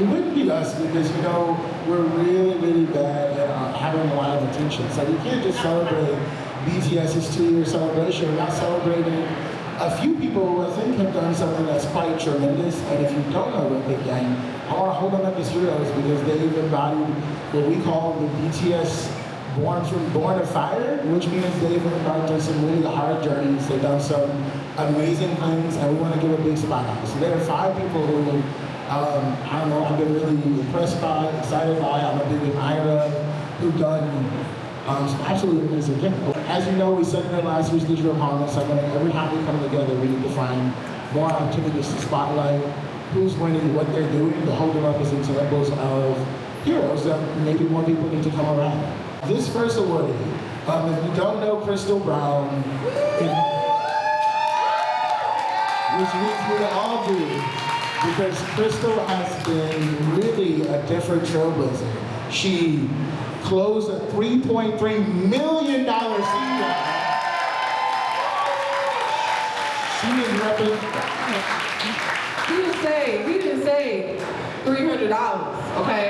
it wouldn't be us because, we're really, really bad at having a lot of attention. So we can't just celebrate BTS's 2-year celebration. We're not celebrating a few people who I think have done something that's quite tremendous. And if you don't know what they've done, I want to hold them up as heroes because they've embodied what we call the BTS Born of Fire, which means they've embarked on some really hard journeys. They've done some amazing things, and we want to give a big spotlight. So there are 5 people who, I've been really impressed by, excited by, I'm a big admirer of, who've done some absolutely amazing things. As you know, we said in the last week's digital comments, every time we come together, we need to find more opportunities to spotlight who's winning, what they're doing, to hold them up as examples of heroes that maybe more people need to come around. This first awardee, if you don't know Crystal Brown, which we all do, because Crystal has been really a different trailblazer. She closed a $3.3 million season. She is representing. He didn't say $300, okay?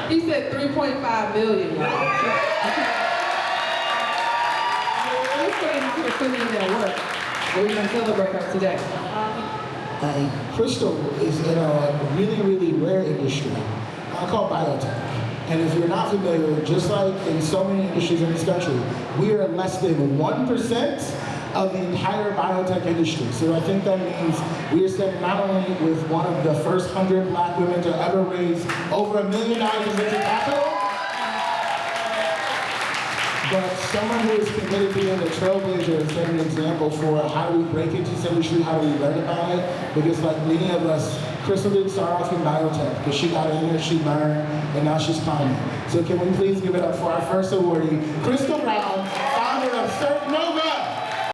He said $3.5 million. Let's go into the put in that work. We're going to celebrate her today. Crystal is in a really, really rare industry called biotech. And if you're not familiar, just like in so many industries in this country, we are less than 1% of the entire biotech industry. So I think that means we are standing not only with one of the first 100 Black women to ever raise over $1 million in venture capital, but someone who is committed to being a trailblazer and setting an example for how do we break into this industry, how do we learn about it, because like many of us, Crystal didn't start off in biotech, because she got in there, she learned, and now she's climbing. So can we please give it up for our first awardee, Crystal Brown, founder of Circnova.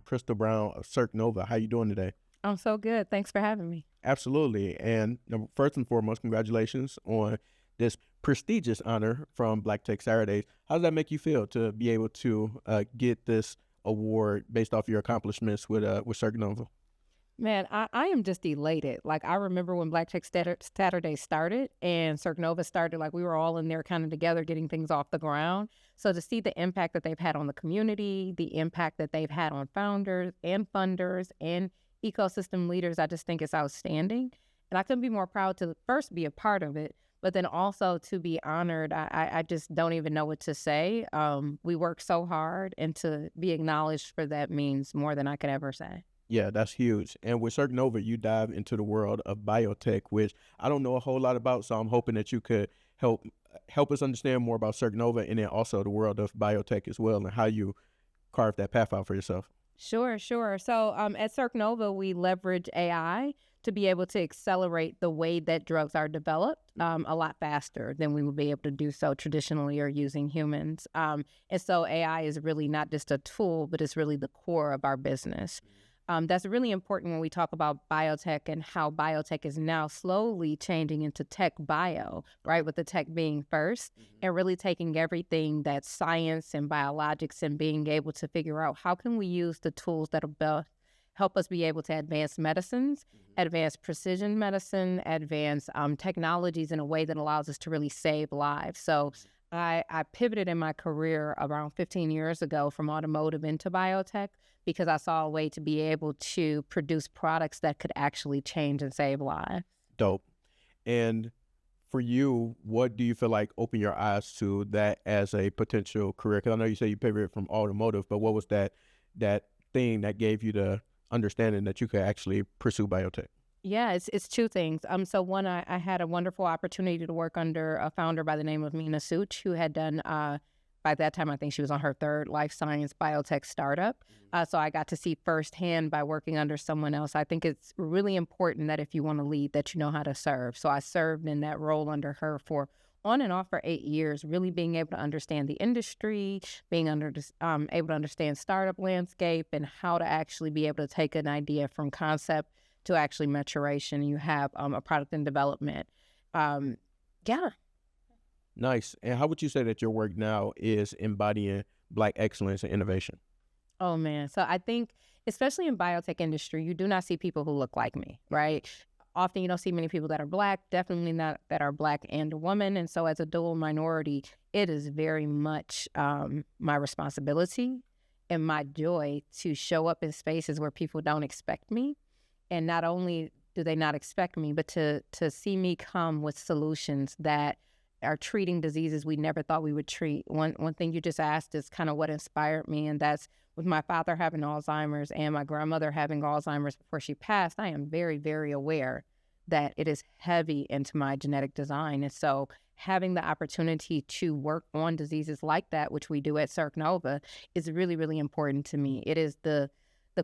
Crystal Brown of Circnova. How you doing today? I'm so good. Thanks for having me. Absolutely. And first and foremost, congratulations on this prestigious honor from Black Tech Saturdays. How does that make you feel to be able to get this award based off your accomplishments with Circnova? Man, I am just elated. Like, I remember when Black Tech Saturday started and Circnova started, like, we were all in there kind of together getting things off the ground. So to see the impact that they've had on the community, the impact that they've had on founders and funders and ecosystem leaders, I just think it's outstanding. And I couldn't be more proud to first be a part of it, but then also to be honored. I just don't even know what to say. We work so hard, and to be acknowledged for that means more than I could ever say. Yeah, that's huge. And with Circnova, you dive into the world of biotech, which I don't know a whole lot about. So I'm hoping that you could help us understand more about Circnova and then also the world of biotech as well, and how you carve that path out for yourself. Sure. So at Circnova, we leverage AI to be able to accelerate the way that drugs are developed a lot faster than we would be able to do so traditionally or using humans. And so AI is really not just a tool, but it's really the core of our business. That's really important when we talk about biotech and how biotech is now slowly changing into tech bio, right? With the tech being first, and really taking everything that's science and biologics and being able to figure out how can we use the tools that'll help us be able to advance medicines, advance precision medicine, advance technologies in a way that allows us to really save lives. So I pivoted in my career around 15 years ago from automotive into biotech because I saw a way to be able to produce products that could actually change and save lives. Dope. And for you, what do you feel like opened your eyes to that as a potential career? Because I know you say you pivoted from automotive, but what was that thing that gave you the understanding that you could actually pursue biotech? Yeah, it's two things. So one, I had a wonderful opportunity to work under a founder by the name of Mina Such, who had done, by that time, I think she was on her third life science biotech startup. So I got to see firsthand by working under someone else. I think it's really important that if you want to lead, that you know how to serve. So I served in that role under her for on and off for 8 years, really being able to understand the industry, being able to understand startup landscape and how to actually be able to take an idea from concept to actually maturation. You have a product in development. Yeah. Nice. And how would you say that your work now is embodying Black excellence and innovation? Oh man. So I think, especially in biotech industry, you do not see people who look like me, right? Often you don't see many people that are Black, definitely not that are Black and a woman. And so as a dual minority, it is very much my responsibility and my joy to show up in spaces where people don't expect me. And not only do they not expect me, but to see me come with solutions that are treating diseases we never thought we would treat. One thing you just asked is kind of what inspired me, and that's with my father having Alzheimer's and my grandmother having Alzheimer's before she passed. I am very, very aware that it is heavy into my genetic design. And so having the opportunity to work on diseases like that, which we do at Circnova, is really, really important to me. It is the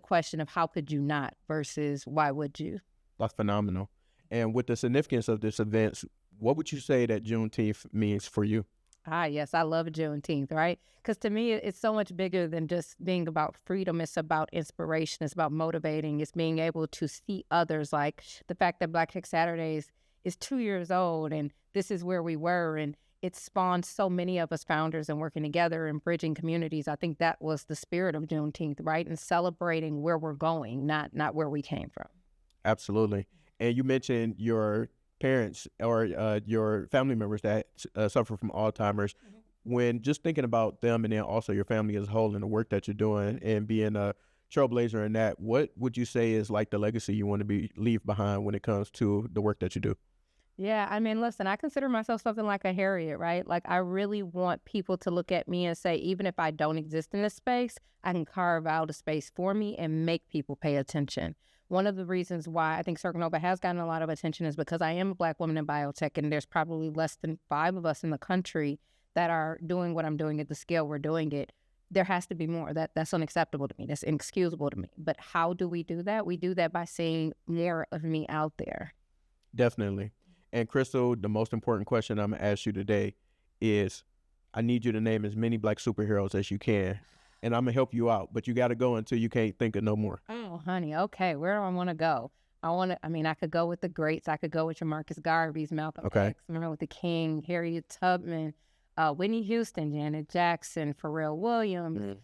question of how could you not versus why would you? That's phenomenal. And with the significance of this event, what would you say that Juneteenth means for you? Yes, I love Juneteenth, right? Because to me, it's so much bigger than just being about freedom. It's about inspiration. It's about motivating. It's being able to see others, like the fact that Black Tech Saturdays is 2 years old, and this is where we were, and it spawned so many of us founders and working together and bridging communities. I think that was the spirit of Juneteenth, right? And celebrating where we're going, not where we came from. Absolutely. And you mentioned your parents or your family members that suffer from Alzheimer's. When just thinking about them and then also your family as a whole and the work that you're doing and being a trailblazer in that, what would you say is like the legacy you want to leave behind when it comes to the work that you do? Yeah, I mean, listen, I consider myself something like a Harriet, right? Like, I really want people to look at me and say, even if I don't exist in this space, I can carve out a space for me and make people pay attention. One of the reasons why I think Circnova has gotten a lot of attention is because I am a Black woman in biotech, and there's probably less than 5 of us in the country that are doing what I'm doing at the scale we're doing it. There has to be more. That's unacceptable to me. That's inexcusable to me. But how do we do that? We do that by seeing more of me out there. Definitely. And Crystal, the most important question I'm going to ask you today is, I need you to name as many Black superheroes as you can. And I'm going to help you out, but you got to go until you can't think of no more. Oh, honey. Okay. Where do I want to go? I could go with the greats. I could go with your Marcus Garvey's, Malcolm X, Martin Luther King, Harriet Tubman, Whitney Houston, Janet Jackson, Pharrell Williams,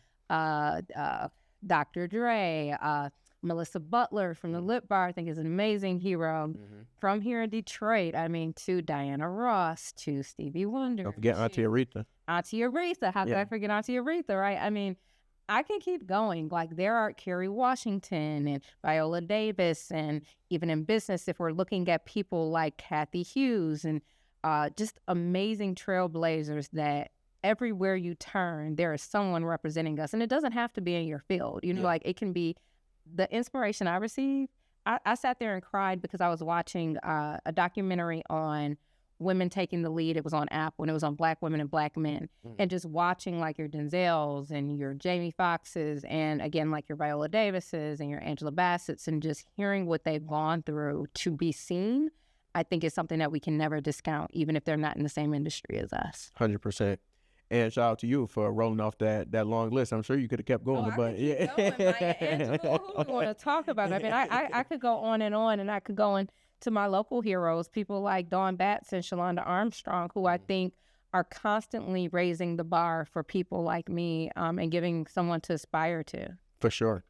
Dr. Dre, Melissa Butler from the Lip Bar, I think is an amazing hero. From here in Detroit, to Diana Ross, to Stevie Wonder. Don't forget Auntie Aretha. Auntie Aretha. How could I forget Auntie Aretha, right? I can keep going. Like, there are Kerry Washington and Viola Davis, and even in business, if we're looking at people like Kathy Hughes and just amazing trailblazers that everywhere you turn, there is someone representing us. And it doesn't have to be in your field. Like, it can be the inspiration I received. I sat there and cried because I was watching a documentary on women taking the lead. It was on Apple, and it was on Black women and Black men. And just watching like your Denzels and your Jamie Foxxes, and again, like your Viola Davises and your Angela Bassett's, and just hearing what they've gone through to be seen, I think is something that we can never discount, even if they're not in the same industry as us. 100%. And shout out to you for rolling off that long list. I'm sure you could have kept going, but yeah. Angela, who do we want to talk about? I could go on, and I could go into my local heroes, people like Dawn Batts and Shalonda Armstrong, who I think are constantly raising the bar for people like me, and giving someone to aspire to. For sure.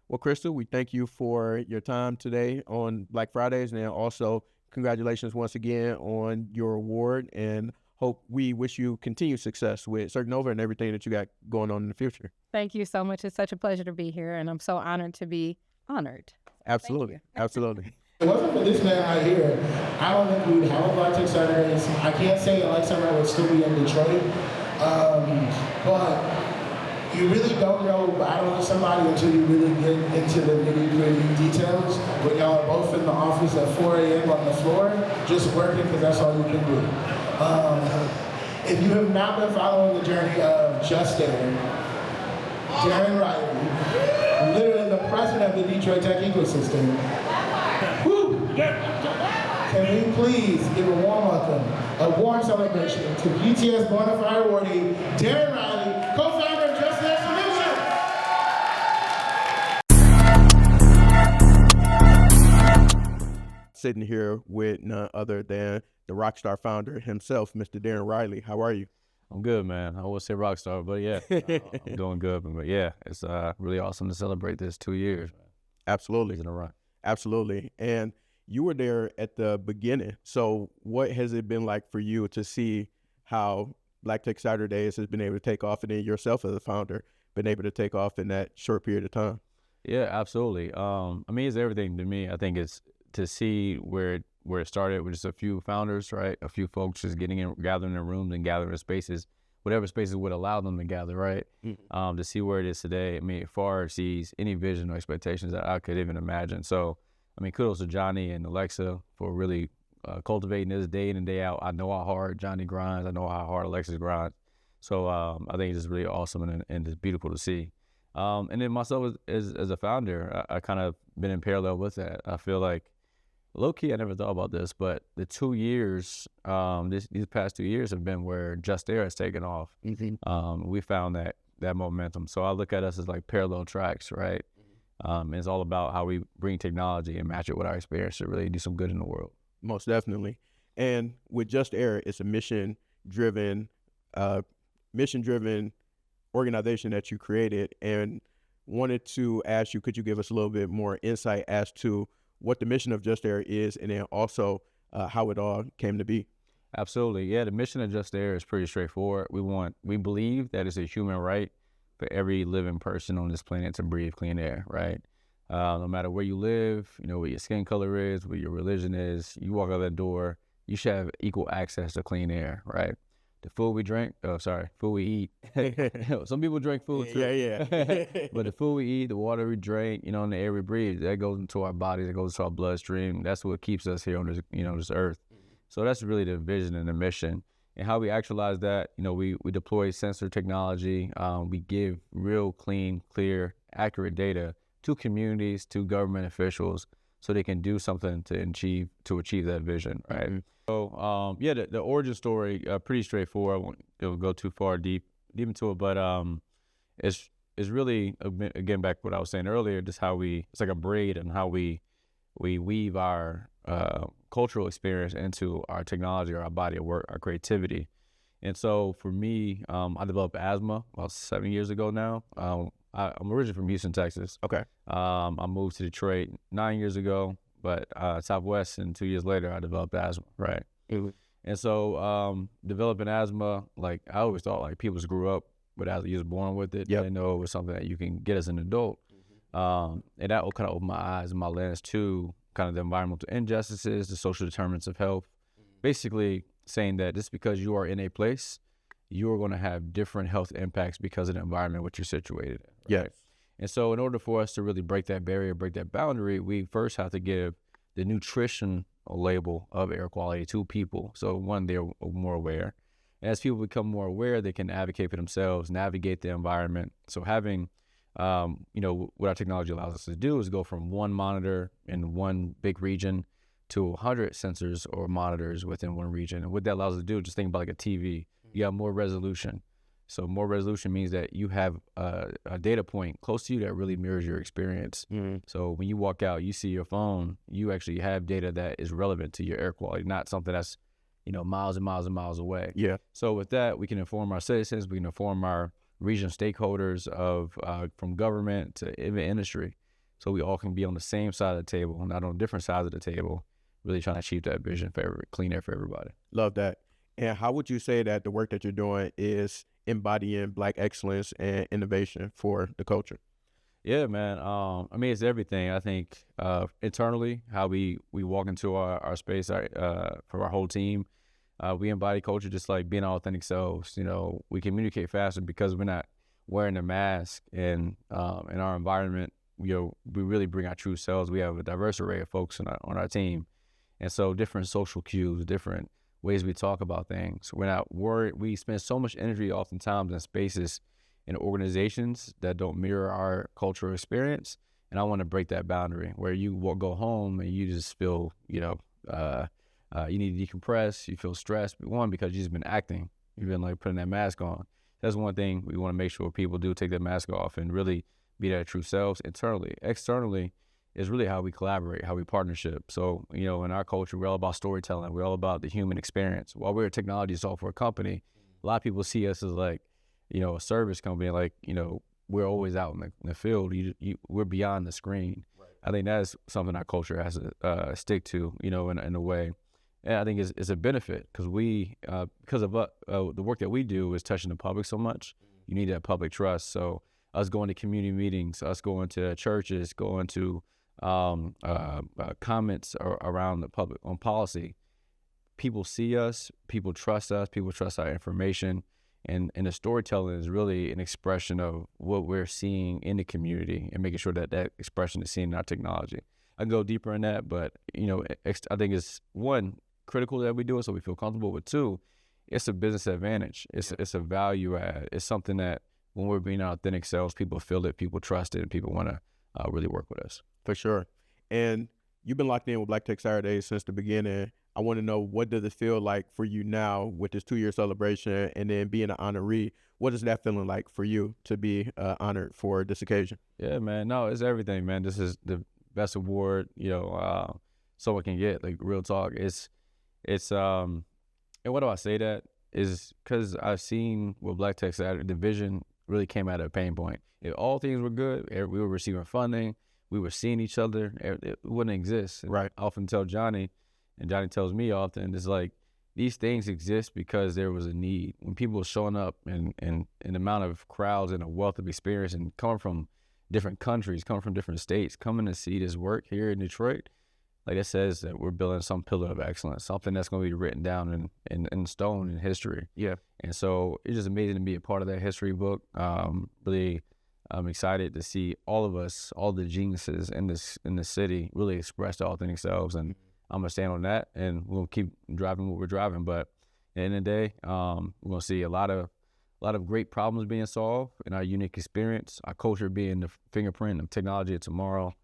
Well, Crystal, we thank you for your time today on Black Fridays, and then also congratulations once again on your award, and we wish you continued success with Circnova and everything that you got going on in the future. Thank you so much. It's such a pleasure to be here, and I'm so honored to be honored. Absolutely. Absolutely. If it wasn't for this man right here, I don't think we'd have a Black Tech Saturdays. I can't say it like somewhere would still be in Detroit, but you really don't know battling somebody until you really get into the nitty-gritty details. When y'all are both in the office at 4 a.m. on the floor, just working because that's all you can do. If you have not been following the journey of JustAir, Darren Riley, literally the president of the Detroit tech ecosystem, can we please give a warm welcome, a warm celebration to BTS Bonafide Awardee, Darren Riley, co-founder of JustAir Solutions. Sitting here with none other than the Rockstar founder himself, Mr. Darren Riley. How are you? I'm good, man. I would say rock star, but yeah, I'm doing good. But yeah, it's really awesome to celebrate this 2 years, man. Absolutely. In a run. Absolutely. And you were there at the beginning. So what has it been like for you to see how Black Tech Saturdays has been able to take off, and then yourself as a founder been able to take off in that short period of time? Yeah, absolutely. I mean, it's everything to me. I think it's to see where it started with just a few founders, right? A few folks just gathering in rooms and gathering in spaces, whatever spaces would allow them to gather, right? To see where it is today, I mean, it far exceeds any vision or expectations that I could even imagine. So, I mean, kudos to Johnny and Alexa for really cultivating this day in and day out. I know how hard Johnny grinds. I know how hard Alexa grinds. So I think it's just really awesome and it's beautiful to see. And then myself as a founder, I kind of been in parallel with that. I feel like, low key, I never thought about this, but the 2 years, these past 2 years have been where JustAir has taken off. We found that momentum. So I look at us as like parallel tracks, right? It's all about how we bring technology and match it with our experience to really do some good in the world. Most definitely. And with JustAir, it's a mission-driven organization that you created, and wanted to ask you, could you give us a little bit more insight as to what the mission of JustAir is, and then also how it all came to be? Absolutely. Yeah, the mission of JustAir is pretty straightforward. We believe that it's a human right for every living person on this planet to breathe clean air, right? No matter where you live, what your skin color is, what your religion is, you walk out that door, you should have equal access to clean air, right? The food we eat. Some people drink food too. Yeah. But the food we eat, the water we drink, and the air we breathe, that goes into our bodies, it goes into our bloodstream. That's what keeps us here on this, this earth. So that's really the vision and the mission. And how we actualize that, we deploy sensor technology. We give real, clean, clear, accurate data to communities, to government officials, so they can do something to achieve that vision, right? So, the origin story, pretty straightforward. I won't go too far deep into it, but it's really, again, back to what I was saying earlier, just how it's like a braid, and how we weave our cultural experience into our technology, or our body of work, our creativity. And so for me, I developed asthma about 7 years ago now. I'm originally from Houston, Texas. Okay. I moved to Detroit 9 years ago, but Southwest, and 2 years later, I developed asthma, right? And so developing asthma, like I always thought, like people just grew up with asthma, you was born with it. Yep. I didn't know it was something that you can get as an adult. And that kind of opened my eyes and my lens to kind of the environmental injustices, the social determinants of health. Basically saying that just because you are in a place, you are going to have different health impacts because of the environment which you're situated in. Right? Yes. And so in order for us to really break that barrier, break that boundary, we first have to give the nutrition label of air quality to people. So one, they're more aware. As people become more aware, they can advocate for themselves, navigate the environment. So having, what our technology allows us to do is go from one monitor in one big region to 100 sensors or monitors within one region. And what that allows us to do, just think about like a TV. You have more resolution. So more resolution means that you have a data point close to you that really mirrors your experience. So when you walk out, you see your phone, you actually have data that is relevant to your air quality, not something that's, miles and miles and miles away. Yeah. So with that, we can inform our citizens, we can inform our region stakeholders from government to even industry. So we all can be on the same side of the table, not on different sides of the table, really trying to achieve that vision for clean air for everybody. Love that. And how would you say that the work that you're doing is embodying Black excellence and innovation for the culture? Yeah, man. I mean, it's everything. I think internally, how we walk into our space for our whole team, we embody culture just like being our authentic selves. We communicate faster because we're not wearing a mask, and in our environment, we really bring our true selves. We have a diverse array of folks on our team, and so different social cues, different ways we talk about things. We're not worried. We spend so much energy oftentimes in spaces and organizations that don't mirror our cultural experience. And I want to break that boundary where you will go home and you just feel, you need to decompress. You feel stressed. One, because you've just been acting. You've been like putting that mask on. That's one thing we want to make sure people do take that mask off and really be their true selves internally. Externally is really how we collaborate, how we partnership. So, in our culture, we're all about storytelling. We're all about the human experience. While we're a technology software company, a lot of people see us as like, you know, a service company. Like, you know, we're always out in the field. We're beyond the screen. Right. I think that's something our culture has to stick to, you know, in a way. And I think it's a benefit because because of the work that we do is touching the public so much. You need that public trust. So us going to community meetings, us going to churches, going to comments around the public on policy, people see us, people trust our information, and the storytelling is really an expression of what we're seeing in the community and making sure that expression is seen in our technology. I can go deeper in that, but you know, I think it's one, critical that we do it so we feel comfortable, but two, it's a business advantage. It's a value add. It's something that when we're being authentic selves, people feel it, people trust it, and people want to really work with us. For sure. And you've been locked in with Black Tech Saturdays since the beginning. I want to know, what does it feel like for you now with this 2-year celebration and then being an honoree? What is that feeling like for you to be honored for this occasion? Yeah, man. No, it's everything, man. This is the best award, you know, someone can get. Like, real talk. It's and what do I say that is because I've seen with Black Tech Saturday, the vision really came out of a pain point. If all things were good, we were receiving funding, we were seeing each other, it wouldn't exist. Right. I often tell Johnny, and Johnny tells me often, it's like, these things exist because there was a need. When people were showing up and the amount of crowds and a wealth of experience and coming from different countries, coming from different states, coming to see this work here in Detroit, like it says that we're building some pillar of excellence, something that's going to be written down in stone in history. Yeah. And so it's just amazing to be a part of that history book. Really, I'm excited to see all of us, all the geniuses in the city really express their authentic selves. And I'm going to stand on that, and we'll keep driving what we're driving. But at the end of the day, we're going to see a lot of great problems being solved in our unique experience, our culture being the fingerprint of technology of tomorrow.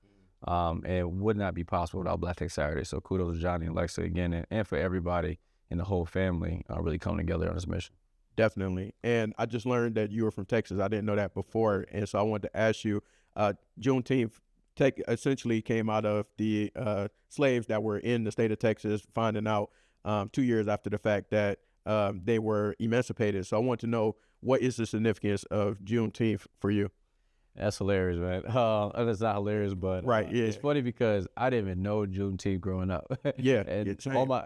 And it would not be possible without Black Tech Saturday. So kudos to Johnny and Lexa again, and for everybody in the whole family really coming together on this mission. Definitely. And I just learned that you were from Texas. I didn't know that before. And so I wanted to ask you, Juneteenth essentially came out of the slaves that were in the state of Texas finding out 2 years after the fact that they were emancipated. So I want to know, what is the significance of Juneteenth for you? That's hilarious, man. That's not hilarious, but right, yeah. It's funny because I didn't even know Juneteenth growing up. Yeah, and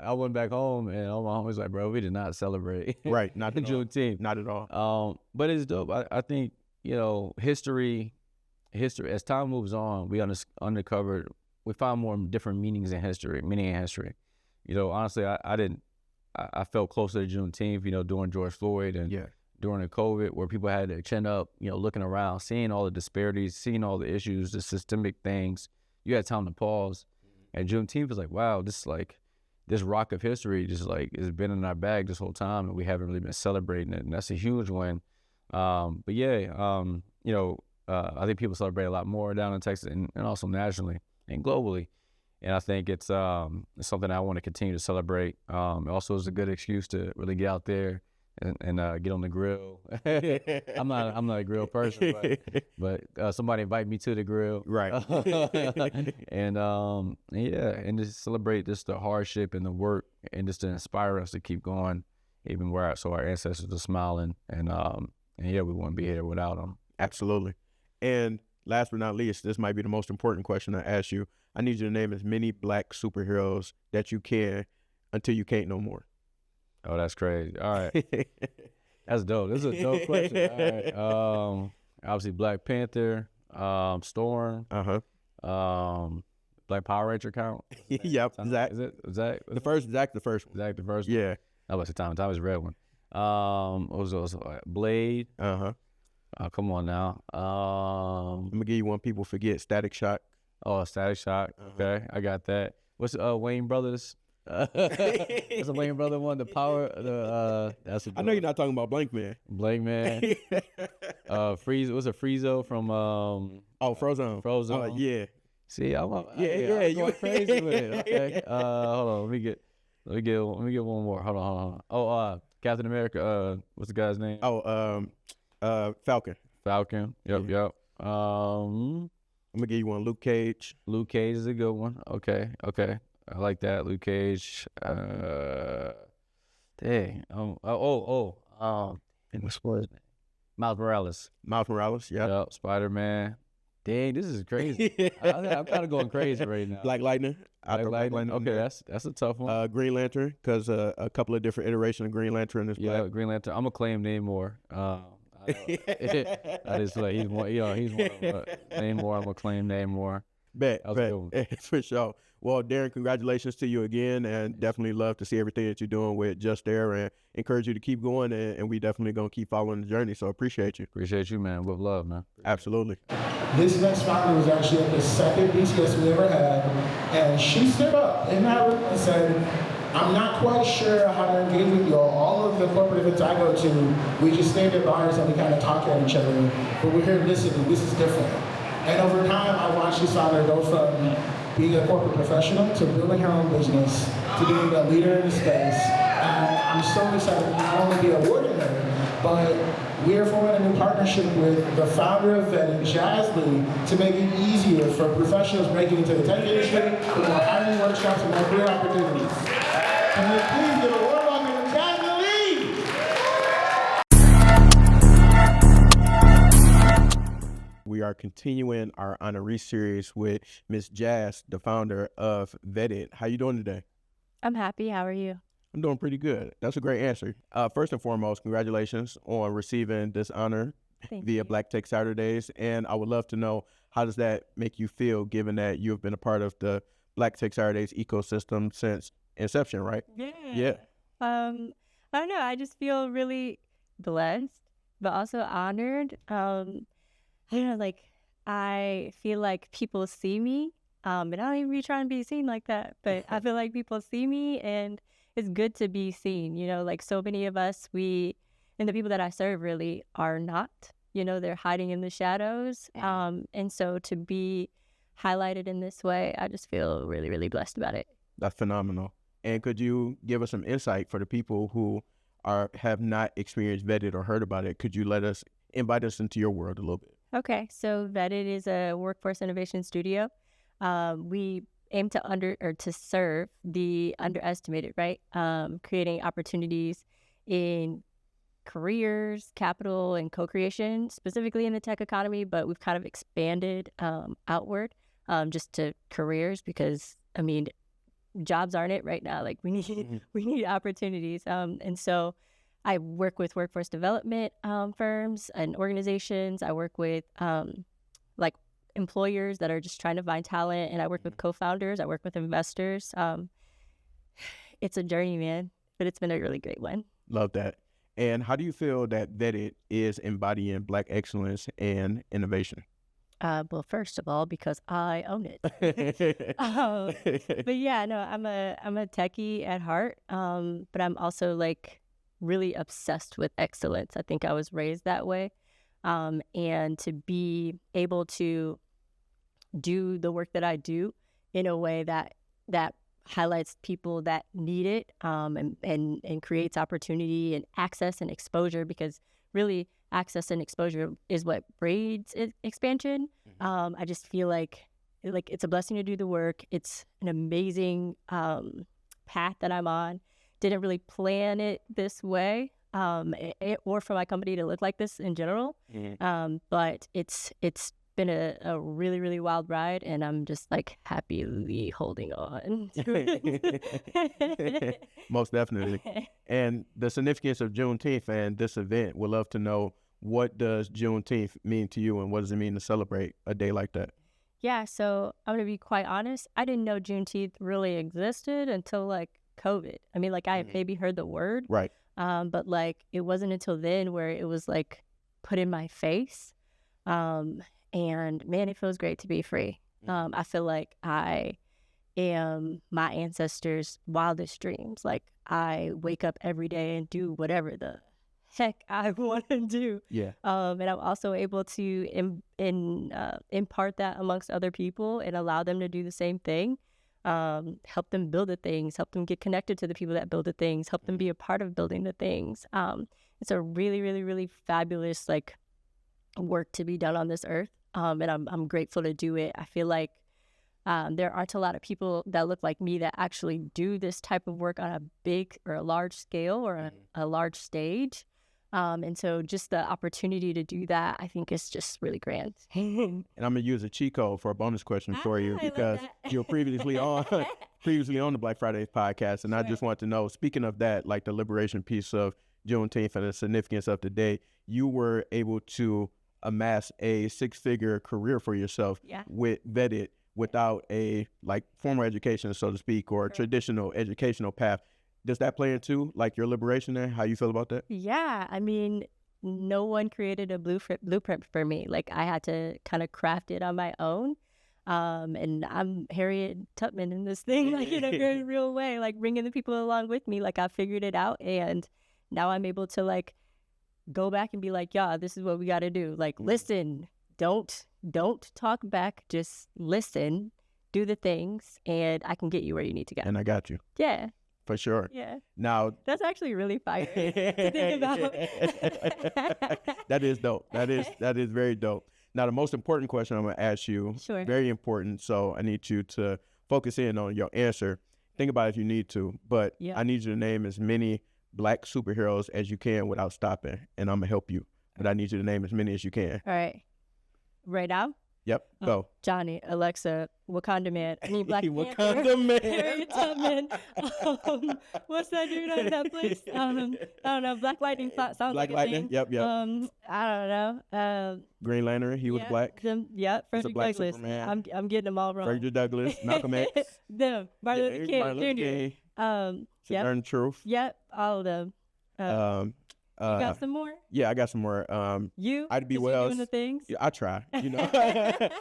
I went back home, and all my homies like, bro, we did not celebrate. Right, not at Juneteenth, not at all. But it's dope. I think, you know, history. As time moves on, we uncovered, we found more different meaning in history. You know, honestly, I felt closer to Juneteenth, you know, during George Floyd and during the COVID, where people had their chin up, you know, looking around, seeing all the disparities, seeing all the issues, the systemic things. You had time to pause. And Juneteenth was like, wow, this rock of history just like has been in our bag this whole time, and we haven't really been celebrating it. And that's a huge win. But yeah, you know, I think people celebrate a lot more down in Texas and also nationally and globally. And I think it's something I want to continue to celebrate. Also, is a good excuse to really get out there and get on the grill. I'm not a grill person, but somebody invite me to the grill, right? And and just celebrate just the hardship and the work, and just to inspire us to keep going, even where our ancestors are smiling, and yeah, we wouldn't be here without them. Absolutely. And last but not least, this might be the most important question I ask you. I need you to name as many Black superheroes that you can until you can't no more. Oh, that's crazy. All right. That's dope. This is a dope question. All right. Obviously Black Panther, Storm, Black Power Ranger count. Yep. Zach. Is it Zach? Zach the first one. Zach the first one? Yeah. I was the Tom is the red one. What was those? Blade. Oh, come on now. I'm gonna give you one people forget. Static Shock. Oh, Static Shock. Okay, I got that. What's Wayne Brothers? What's the Wayne Brother one? The Power. That's. I know you're not talking about Blank Man. Blank Man. Freeze. What's a Friezo from? Frozone. Frozone. Yeah. See, I'm you crazy with it. Okay. Hold on. Let me get one more. Hold on. Oh, Captain America. What's the guy's name? Falcon. Yep. I'm gonna give you one. Luke Cage. Luke Cage is a good one. Okay. I like that. Luke Cage. Dang. What's his name? Miles Morales. Miles Morales, yeah. Yep, Spider-Man. Dang, this is crazy. I'm kind of going crazy right now. Black Lightning. I throw Black Lightning. Okay, that's a tough one. Green Lantern, because a couple of different iterations of Green Lantern is Yeah, black. Green Lantern. I'm gonna claim Namor. That is like he's one. He's one of them. Namor. I'm gonna claim Namor. Bet, That was a good bet. For sure. Well, Darren, congratulations to you again, and definitely love to see everything that you're doing with JustAir, and encourage you to keep going, and we definitely gonna keep following the journey. So appreciate you. Appreciate you, man. With love, man. Absolutely. This next founder was actually at the second BTS we ever had, and she stood up in that room and said, I'm not quite sure how to engage with y'all. All of the corporate events I go to, we just stand at bars and we kind of talk at each other, but we're here listening. This is different. And over time, I watched this founder go from being a corporate professional to building her own business to being a leader in the space. And I'm so excited to not only be awarding her, but we are forming a new partnership with the founder of Vetting, Jazmyn, to make it easier for professionals breaking into the tech industry with more hiring workshops and more career opportunities. Can we please give a warm welcome to Jazmyn Lee? We are continuing our honoree series with Miss Jazz, the founder of Vetted. How you doing today? I'm happy. How are you? I'm doing pretty good. That's a great answer. First and foremost, congratulations on receiving this honor Thank via you. Black Tech Saturdays. And I would love to know, how does that make you feel, given that you have been a part of the Black Tech Saturdays ecosystem since inception, right? Yeah. I don't know. I just feel really blessed, but also honored. I don't know, like, I feel like people see me, and I don't even be trying to be seen like that, but I feel like people see me, and it's good to be seen. Like so many of us, and the people that I serve really are not, they're hiding in the shadows. And so to be highlighted in this way, I just feel really, really blessed about it. That's phenomenal. And could you give us some insight for the people who have not experienced Vetted or heard about it? Could you invite us into your world a little bit? Okay, so Vetted is a workforce innovation studio. We aim to serve the underestimated, right? Creating opportunities in careers, capital, and co-creation, specifically in the tech economy, but we've kind of expanded outward just to careers because, jobs aren't it right now. Like we need opportunities. And so I work with workforce development firms and organizations. I work with like employers that are just trying to find talent, and I work with co-founders. I work with investors. It's a journey, man, but it's been a really great one. Love that. And how do you feel that Vetted is embodying Black excellence and innovation? Well, first of all, because I own it. But yeah, no, I'm a techie at heart, but I'm also like really obsessed with excellence. I think I was raised that way. And to be able to do the work that I do in a way that highlights people that need it, and creates opportunity and access and exposure, because really access and exposure is what breeds expansion. I just feel like it's a blessing to do the work. It's an amazing path that I'm on. Didn't really plan it this way, or for my company to look like this in general. But it's been a really, really wild ride, and I'm just like happily holding on to it. Most definitely. And the significance of Juneteenth and this event, we'd love to know, what does Juneteenth mean to you, and what does it mean to celebrate a day like that? Yeah, so I'm going to be quite honest. I didn't know Juneteenth really existed until like COVID. I had maybe heard the word. Right. But like it wasn't until then where it was like put in my face. And man, it feels great to be free. I feel like I am my ancestors' wildest dreams. Like I wake up every day and do whatever the heck I want to do. Yeah. And I'm also able to impart that amongst other people and allow them to do the same thing. Help them build the things, help them get connected to the people that build the things, help them be a part of building the things. It's a really, really, really fabulous like work to be done on this earth. And I'm grateful to do it. I feel like there aren't a lot of people that look like me that actually do this type of work on a big or a large scale or a large stage. And so just the opportunity to do that, I think is just really grand. And I'm gonna use a cheat code for a bonus question for you I love because that. you were previously on the Black Friday podcast, and I just want to know, speaking of that, like the liberation piece of Juneteenth and the significance of the day, you were able to amass a 6-figure career for yourself Yeah. with vetted without a like formal education, so to speak, or a traditional educational path. Does that play into like your liberation there? How you feel about that? Yeah, I mean, no one created a blueprint for me. Like I had to kind of craft it on my own. And I'm Harriet Tubman in this thing, like in a very real way, like bringing the people along with me. Like I figured it out, and now I'm able to like go back and be like, yeah, this is what we got to do. Like, listen, don't talk back, just listen, do the things, and I can get you where you need to go. And I got you. Yeah. For sure. Yeah. Now That's actually really fire to think about. that is dope. That is very dope. Now the most important question I'm gonna ask you, Sure. very important. So I need you to focus in on your answer. Think about it if you need to, but Yeah. I need you to name as many Black superheroes as you can without stopping, and I'm gonna help you. But I need you to name as many as you can. All right. Right now? Yep, go. Johnny, Alexa, Wakanda Man. I mean, Black Wakanda Panther, Man. Harriet Tubman. What's that dude on Netflix? I don't know. Black Lightning sounds Black like a Lightning. thing. Yep. I don't know. Green Lantern. He was Yeah, black. Them, yeah, Frederick black Douglass. Superman. I'm getting them all wrong. Frederick Douglass. Malcolm X. Them. Martin Luther King. Martin Luther Jr. King. Yep. Learn truth. Yep. All of them. You got some more? Yeah, I got some more. You? I'd be 'Cause you Wells. doing the things? Yeah, I try. You know,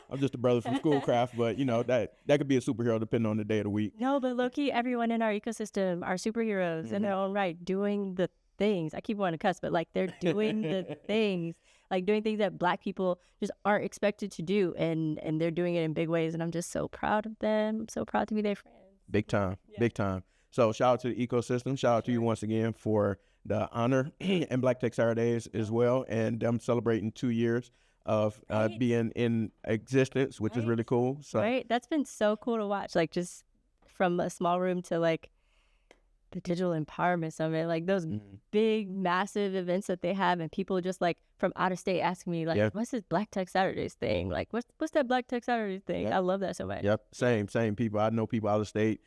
I'm just a brother from Schoolcraft, but you know that could be a superhero depending on the day of the week. No, but low-key, everyone in our ecosystem are superheroes in their own right, doing the things. I keep wanting to cuss, but like they're doing the things, like doing things that Black people just aren't expected to do, and they're doing it in big ways, and I'm just so proud of them. I'm so proud to be their friend. Big time, big time. So shout out to the ecosystem. Shout out to you once again for the honor and Black Tech Saturdays as well, and I'm celebrating 2 years of being in existence, which is really cool. So Right? That's been so cool to watch, like just from a small room to like the Digital Empowerment Summit, like those big, massive events that they have, and people just like from out of state asking me like, what's this Black Tech Saturdays thing? Like, what's that Black Tech Saturdays thing? I love that so much. Yep, same people. I know people out of state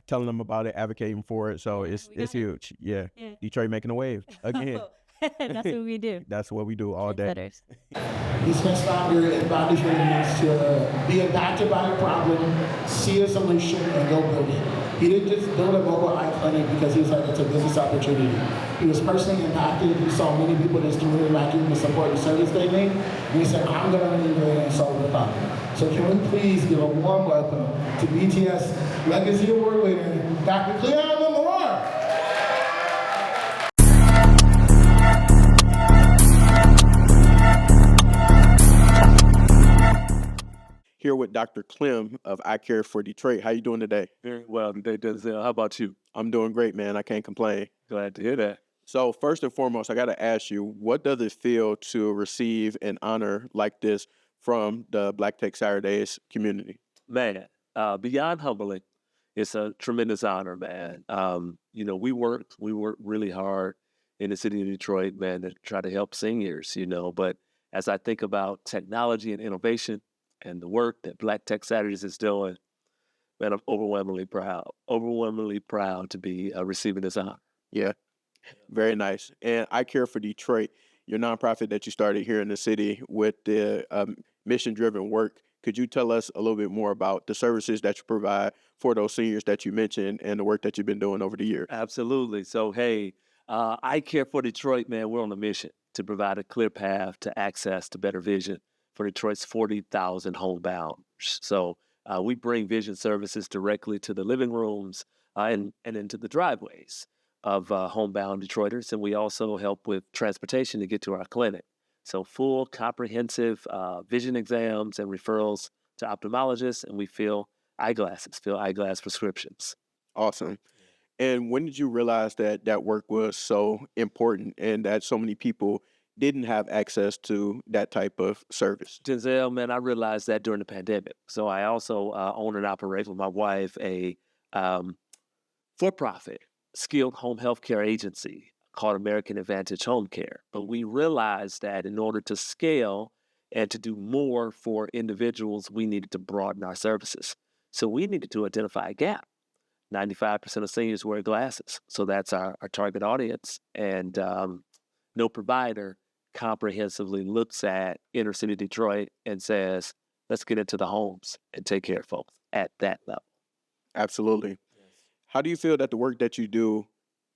telling them about it, advocating for it. So it's huge. Yeah. Detroit making a wave again. That's what we do. That's what we do all day. Trendsetters. Business founder embodies what it means to be impacted by a problem, see a solution, and go build it. He didn't just build a mobile eye clinic because he was like, it's a business opportunity. He was personally impacted. He saw many people that's really lacking the support and service they need. And he said, I'm going to leave it and solve the problem. So can we please give a warm welcome to BTS Legacy Award winner, Dr. Cleamon. Here with Dr. Clem of I Care for Detroit. How you doing today? Very well today, Denzel. How about you? I'm doing great, man. I can't complain. Glad to hear that. So first and foremost, I got to ask you, what does it feel to receive an honor like this from the Black Tech Saturdays community? Man, beyond humbling, it's a tremendous honor, man. You know, we worked really hard in the city of Detroit, man, to try to help seniors, you know. But as I think about technology and innovation and the work that Black Tech Saturdays is doing, man, I'm overwhelmingly proud to be receiving this honor. Yeah, very nice. And I Care for Detroit, your nonprofit that you started here in the city with the mission-driven work. Could you tell us a little bit more about the services that you provide for those seniors that you mentioned and the work that you've been doing over the years? Absolutely. So, hey, I Care for Detroit, man, we're on a mission to provide a clear path to access to better vision for Detroit's 40,000 homebound. So we bring vision services directly to the living rooms and into the driveways of homebound Detroiters. And we also help with transportation to get to our clinic. So full comprehensive vision exams and referrals to ophthalmologists, and we fill eyeglass prescriptions. Awesome. And when did you realize that that work was so important and that so many people didn't have access to that type of service? Denzel, man, I realized that during the pandemic. So I also own and operate with my wife a for-profit skilled home health care agency called American Advantage Home Care. But we realized that in order to scale and to do more for individuals, we needed to broaden our services. So we needed to identify a gap. 95% of seniors wear glasses. So that's our target audience. And no provider comprehensively looks at inner city Detroit and says, let's get into the homes and take care of folks at that level. Absolutely. How do you feel that the work that you do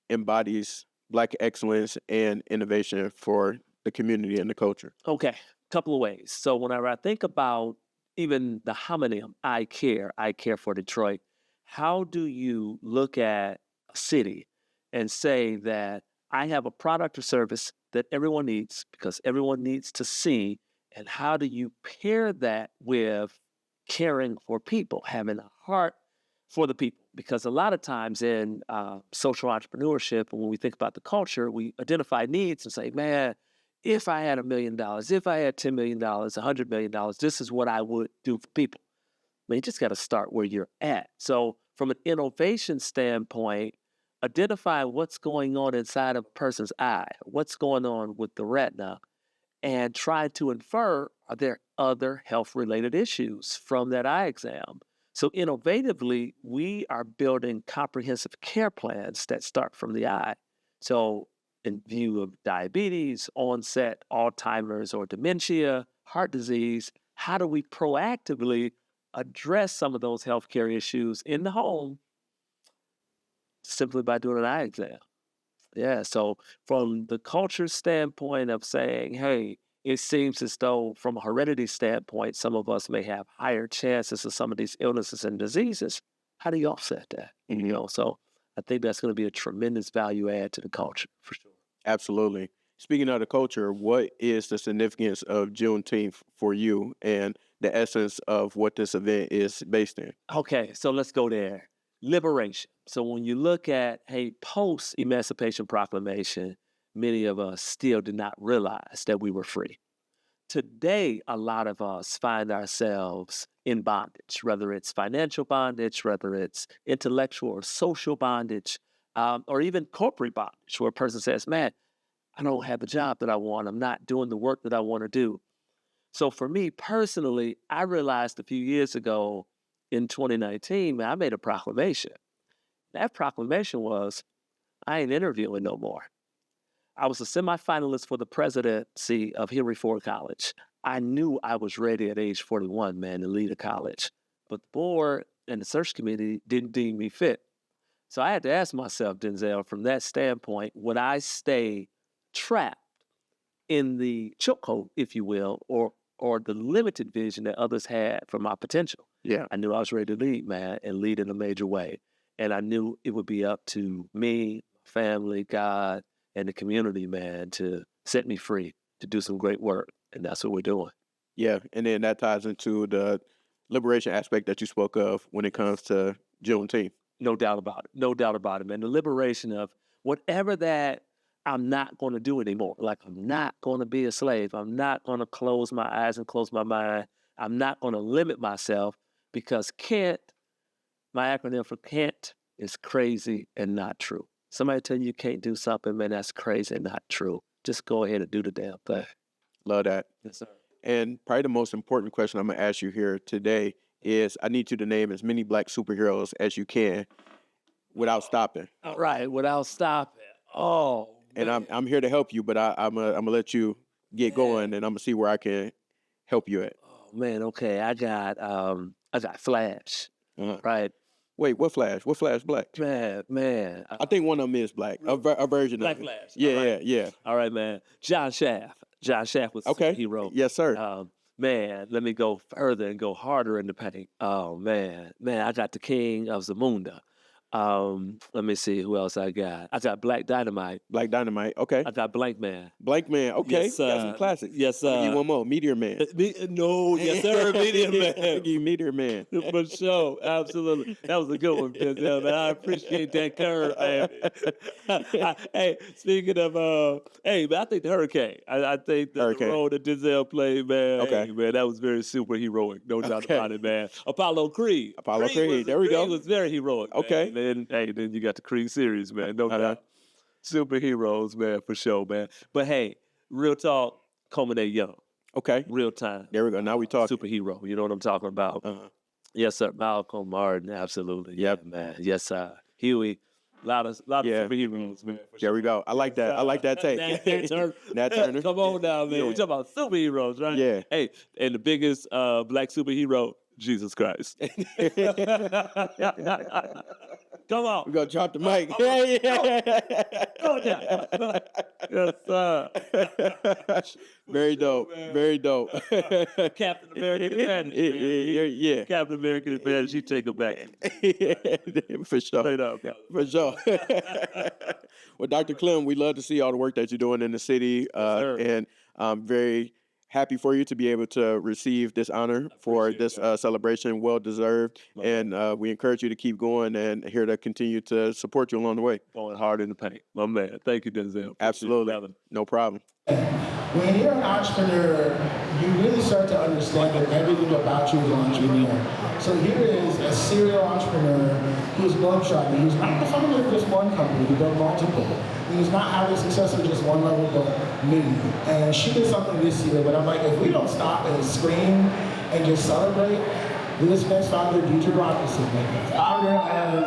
embodies Black excellence and innovation for the community and the culture? Okay, couple of ways. So whenever I think about even the homonym, I care for Detroit, how do you look at a city and say that I have a product or service that everyone needs because everyone needs to see, and how do you pair that with caring for people, having a heart for the people? Because a lot of times in social entrepreneurship, when we think about the culture, we identify needs and say, man, if I had $1 million, if I had $10 million, $100 million, this is what I would do for people. I mean, you just got to start where you're at. So from an innovation standpoint, identify what's going on inside of a person's eye, what's going on with the retina, and try to infer, are there other health-related issues from that eye exam? So innovatively, we are building comprehensive care plans that start from the eye. So in view of diabetes, onset, Alzheimer's or dementia, heart disease, how do we proactively address some of those healthcare issues in the home simply by doing an eye exam? Yeah, so from the culture standpoint of saying, hey, it seems as though from a heredity standpoint, some of us may have higher chances of some of these illnesses and diseases. How do you offset that? You know, so I think that's going to be a tremendous value add to the culture for sure. Absolutely. Speaking of the culture, what is the significance of Juneteenth for you and the essence of what this event is based in? Okay, so let's go there. Liberation. So when you look at, hey, post-Emancipation Proclamation, many of us still did not realize that we were free. Today, a lot of us find ourselves in bondage, whether it's financial bondage, whether it's intellectual or social bondage, or even corporate bondage, where a person says, man, I don't have the job that I want. I'm not doing the work that I want to do. So for me personally, I realized a few years ago in 2019, man, I made a proclamation. That proclamation was, I ain't interviewing no more. I was a semifinalist for the presidency of Henry Ford College. I knew I was ready at age 41, man, to lead a college. But the board and the search committee didn't deem me fit. So I had to ask myself, Denzel, from that standpoint, would I stay trapped in the chokehold, if you will, or the limited vision that others had for my potential? Yeah. I knew I was ready to lead, man, and lead in a major way. And I knew it would be up to me, family, God, and the community, man, to set me free to do some great work. And that's what we're doing. Yeah. And then that ties into the liberation aspect that you spoke of when it comes to Juneteenth. No doubt about it. No doubt about it, man. The liberation of whatever that I'm not going to do anymore. Like, I'm not going to be a slave. I'm not going to close my eyes and close my mind. I'm not going to limit myself because can't, my acronym for can't, is crazy and not true. Somebody tell you can't do something, man, that's crazy and not true. Just go ahead and do the damn thing. Love that. Yes, sir. And probably the most important question I'm going to ask you here today is I need you to name as many Black superheroes as you can without stopping. All right, without stopping. Oh, and I'm here to help you, but I'm gonna let you get going, and I'm gonna see where I can help you at. Oh man, okay. I got Flash. Right. Wait, what Flash? What Flash Black? Man. I think one of them is Black. A version Black of it. Flash. Yeah. All right, man. John Shaft. John Shaft was okay. a hero. Yes, sir. Man, let me go further and go harder in the paint. Oh man, I got the King of Zamunda. Let me see who else I got. I got Black Dynamite. Black Dynamite. Okay. I got Blank Man. Blank Man. Okay. Yes, got some classics. Yes, sir. Give you one more. Meteor Man. No, yes, sir. Meteor Man. Give you Meteor Man. For sure, absolutely. That was a good one, Denzel, man. I appreciate that curve, man. Hey, speaking of, hey, man, I think the Hurricane. I think the role that Denzel played, man. Okay. Hey, man, that was very superheroic. No doubt about it, man. Apollo Creed. Creed. There we go. He was very heroic. Okay. Man. Then you got the Creed series, man. No doubt. Superheroes, man, for sure, man. But hey, real talk, culminate young. Okay. Real time. There we go. Now we talk. Superhero. You know what I'm talking about? Yes, sir. Malcolm, Martin, absolutely. Yep. Yeah, man. Yes, sir. Huey. Lot of Yeah. superheroes, man. For There we go. I like that. I like that take. Nat Turner. Come on now, man. Yeah. We talking about superheroes, right? Yeah. Hey, and the biggest black superhero, Jesus Christ. Come on. We're gonna drop the mic. Yeah. Go down. Yes, sir. Very dope. Man. Very dope. Captain American Advantage. Yeah. Captain American Advantage, you take it back. For sure. Straight up. For sure. Well, Dr. Clem, we love to see all the work that you're doing in the city, sir. and I'm very happy for you to be able to receive this honor for this celebration, well deserved, and we encourage you to keep going and here to continue to support you along the way. Going hard in the paint. My man. Thank you, Denzel. Absolutely. No problem. When you're an entrepreneur, you really start to understand that everything about you is an entrepreneur. So here is a serial entrepreneur who's globetrotting. He's not the founder of just one company, he built multiple. He's not having success at just one level, but many. And she did something this year, but I'm like, if we don't stop and scream and just celebrate, this next founder, Deirdre Roberson, founder of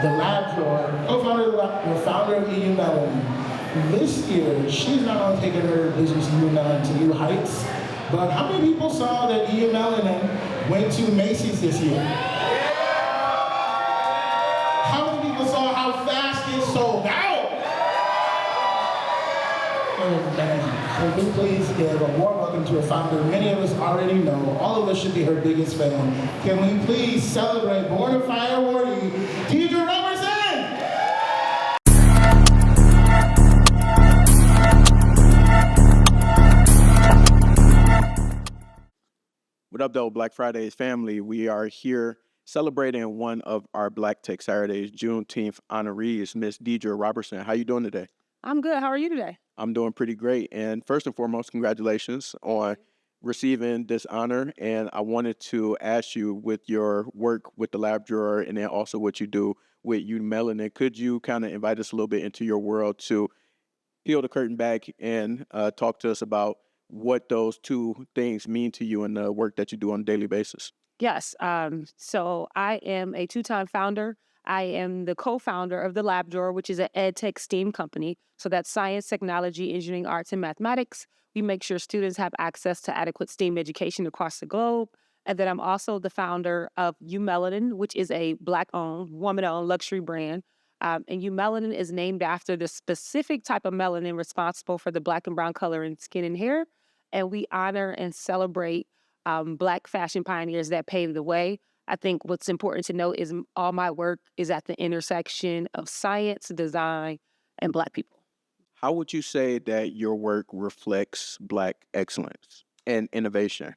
the Lab Drawer, co-founder of the founder of Eumelanin. This year, she's not only taking her business Eumelanin to new heights, but how many people saw that Eumelanin went to Macy's this year? How many people saw how fast it sold out? So we please give a warm welcome to a founder many of us already know. All of us should be her biggest fan. Can we please celebrate Born to Fire awardee, Deirdre Roberson? What up, though, Black Fridays family? We are here celebrating one of our Black Tech Saturdays, Juneteenth honorees, Miss Deirdre Roberson. How you doing today? I'm good. How are you today? I'm doing pretty great. And first and foremost, congratulations on receiving this honor. And I wanted to ask you, with your work with the Lab Drawer and then also what you do with Eumelanin, could you kind of invite us a little bit into your world to peel the curtain back and talk to us about what those two things mean to you and the work that you do on a daily basis? Yes. So I am a two-time founder. I am the co-founder of the Lab Drawer, which is an ed tech STEAM company. So that's science, technology, engineering, arts, and mathematics. We make sure students have access to adequate STEAM education across the globe. And then I'm also the founder of Eumelanin, which is a Black-owned, woman-owned luxury brand. And Eumelanin is named after the specific type of melanin responsible for the Black and brown color in skin and hair. And we honor and celebrate Black fashion pioneers that paved the way. I think what's important to note is all my work is at the intersection of science, design, and Black people. How would you say that your work reflects Black excellence and innovation?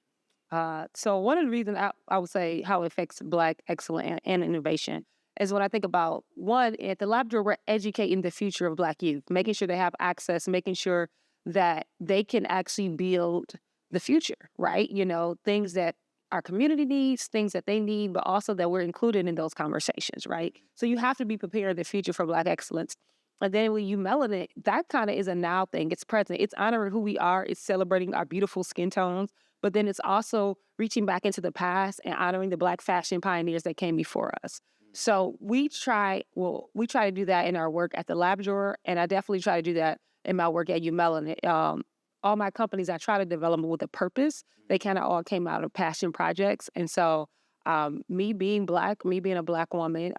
So one of the reasons I would say how it affects Black excellence and innovation is when I think about, one, at the Lab Drawer, we're educating the future of Black youth, making sure they have access, making sure that they can actually build the future, right? You know, things that our community needs, things that they need, but also that we're included in those conversations, right? So you have to be prepared in the future for Black excellence. And then with Eumelanin, that kind of is a now thing. It's present. It's honoring who we are. It's celebrating our beautiful skin tones. But then it's also reaching back into the past and honoring the Black fashion pioneers that came before us. So we try to do that in our work at the Lab Drawer, and I definitely try to do that in my work at Eumelanin. All my companies, I try to develop them with a purpose. They kind of all came out of passion projects. And so me being Black, me being a Black woman,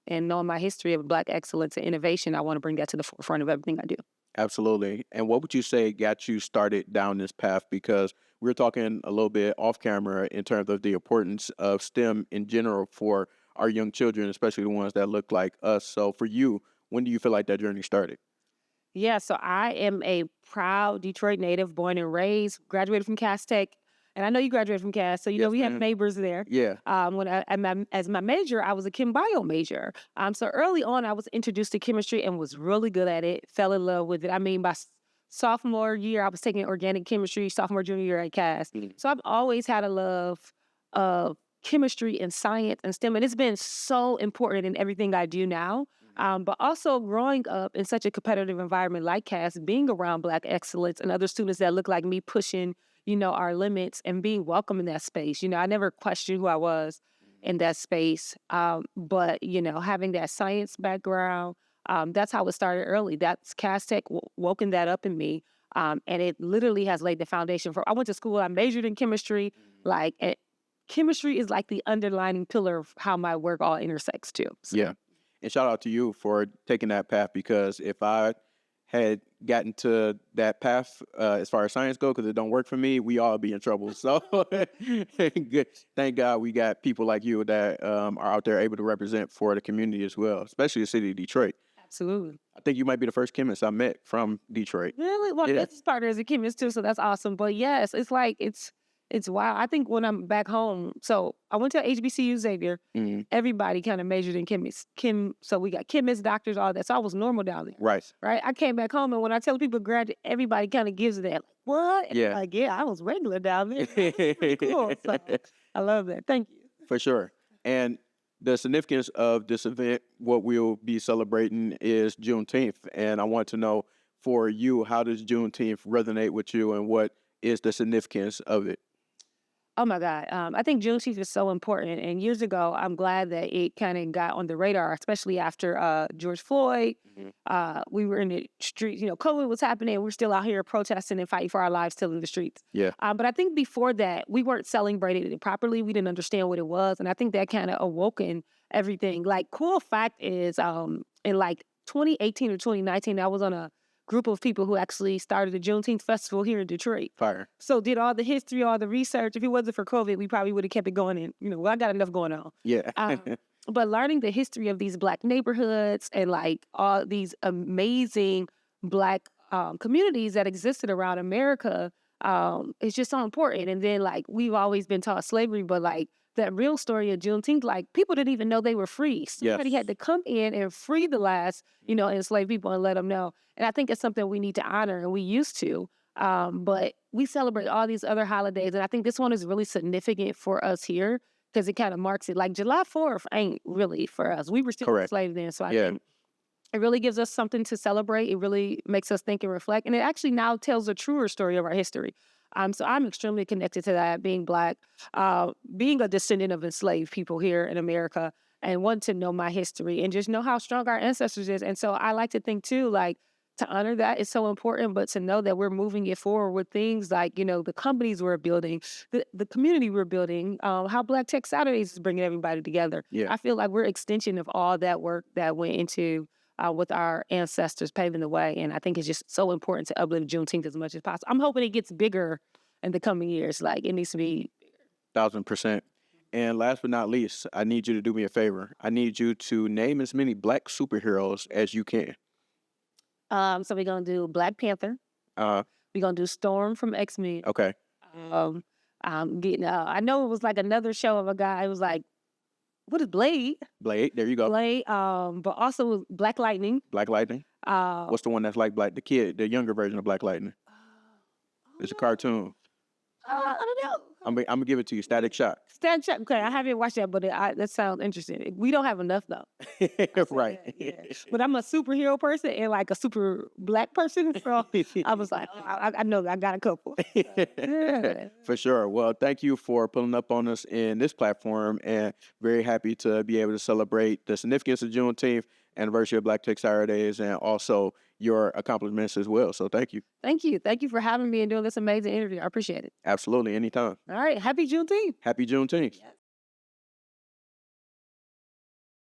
and knowing my history of Black excellence and innovation, I want to bring that to the forefront of everything I do. Absolutely. And what would you say got you started down this path? Because we're talking a little bit off camera in terms of the importance of STEM in general for our young children, especially the ones that look like us. So for you, when do you feel like that journey started? Yeah, so I am a proud Detroit native, born and raised, graduated from Cass Tech. And I know you graduated from Cass, so you know we have neighbors there. Yeah. As my major, I was a chem bio major. So early on, I was introduced to chemistry and was really good at it, fell in love with it. I mean, by sophomore year, I was taking organic chemistry, sophomore, junior year at Cass. So I've always had a love of chemistry and science and STEM, and it's been so important in everything I do now. But also growing up in such a competitive environment like Cass, being around Black excellence and other students that look like me pushing, our limits and being welcome in that space. I never questioned who I was in that space. But, having that science background, that's how it started early. That's Cass Tech woken that up in me. And it literally has laid the foundation for, I went to school, I majored in chemistry, chemistry is like the underlining pillar of how my work all intersects too. So. Yeah. And shout out to you for taking that path, because if I had gotten to that path as far as science go, because it don't work for me, we all be in trouble. So good. Thank God we got people like you that are out there able to represent for the community as well, especially the city of Detroit. Absolutely. I think you might be the first chemist I met from Detroit. Really? Well, Yeah. business partner is a chemist too, so that's awesome. But yes, it's like, it's wild. I think when I'm back home, so I went to HBCU Xavier. Mhm. Everybody kind of majored in so we got chemists, doctors, all that. So I was normal down there. Right. Right? I came back home, and when I tell people graduate, everybody kind of gives it that. Like, what? And Yeah. Like, yeah, I was regular down there. That's pretty cool. So I love that. Thank you. For sure. And the significance of this event, what we'll be celebrating, is Juneteenth. And I want to know, for you, how does Juneteenth resonate with you, and what is the significance of it? Oh my God. I think Juneteenth is so important. And years ago, I'm glad that it kind of got on the radar, especially after George Floyd. We were in the streets, COVID was happening. We're still out here protesting and fighting for our lives, still in the streets. Yeah. But I think before that, we weren't celebrating it properly. We didn't understand what it was. And I think that kind of awoken everything. Like, cool fact is, in like 2018 or 2019, I was on a group of people who actually started the Juneteenth festival here in Detroit. Fire. So did all the history, all the research. If it wasn't for COVID, we probably would have kept it going. And, I got enough going on. Yeah. But learning the history of these Black neighborhoods and like all these amazing Black communities that existed around America is just so important. And then like we've always been taught slavery, but like that real story of Juneteenth, like people didn't even know they were free. Somebody had to come in and free the last, enslaved people and let them know. And I think it's something we need to honor, and we used to. But we celebrate all these other holidays, and I think this one is really significant for us here because it kind of marks it. Like July 4th ain't really for us. We were still enslaved then, so I think it really gives us something to celebrate. It really makes us think and reflect, and it actually now tells a truer story of our history. So I'm extremely connected to that, being Black, being a descendant of enslaved people here in America, and want to know my history and just know how strong our ancestors is. And so I like to think too, like, to honor that is so important, but to know that we're moving it forward with things like, the companies we're building, the community we're building, how Black Tech Saturdays is bringing everybody together. Yeah. I feel like we're extension of all that work that went into with our ancestors paving the way. And I think it's just so important to uplift Juneteenth as much as possible. I'm hoping it gets bigger in the coming years. Like, it needs to be 1,000%. And last but not least, I need you to do me a favor. I need you to name as many Black superheroes as you can. So we're going to do Black Panther. We're going to do Storm from X-Men. Okay. I know it was like another show of a guy. It was like, what is Blade? Blade, there you go. Blade, but also Black Lightning. Black Lightning. What's the one that's like Black, the younger version of Black Lightning? It's a cartoon. I don't know. I'm gonna give it to you. Static Shock. Static Shock. Okay, I haven't watched that, but that sounds interesting. We don't have enough though. Right. Yeah. But I'm a superhero person and like a super Black person, so I was like, I know I got a couple. Yeah. For sure. Well, thank you for pulling up on us in this platform, and very happy to be able to celebrate the significance of Juneteenth, anniversary of Black Tech Saturdays, and also your accomplishments as well. So thank you. Thank you. Thank you for having me and doing this amazing interview. I appreciate it. Absolutely. Anytime. All right. Happy Juneteenth. Happy Juneteenth. Yes.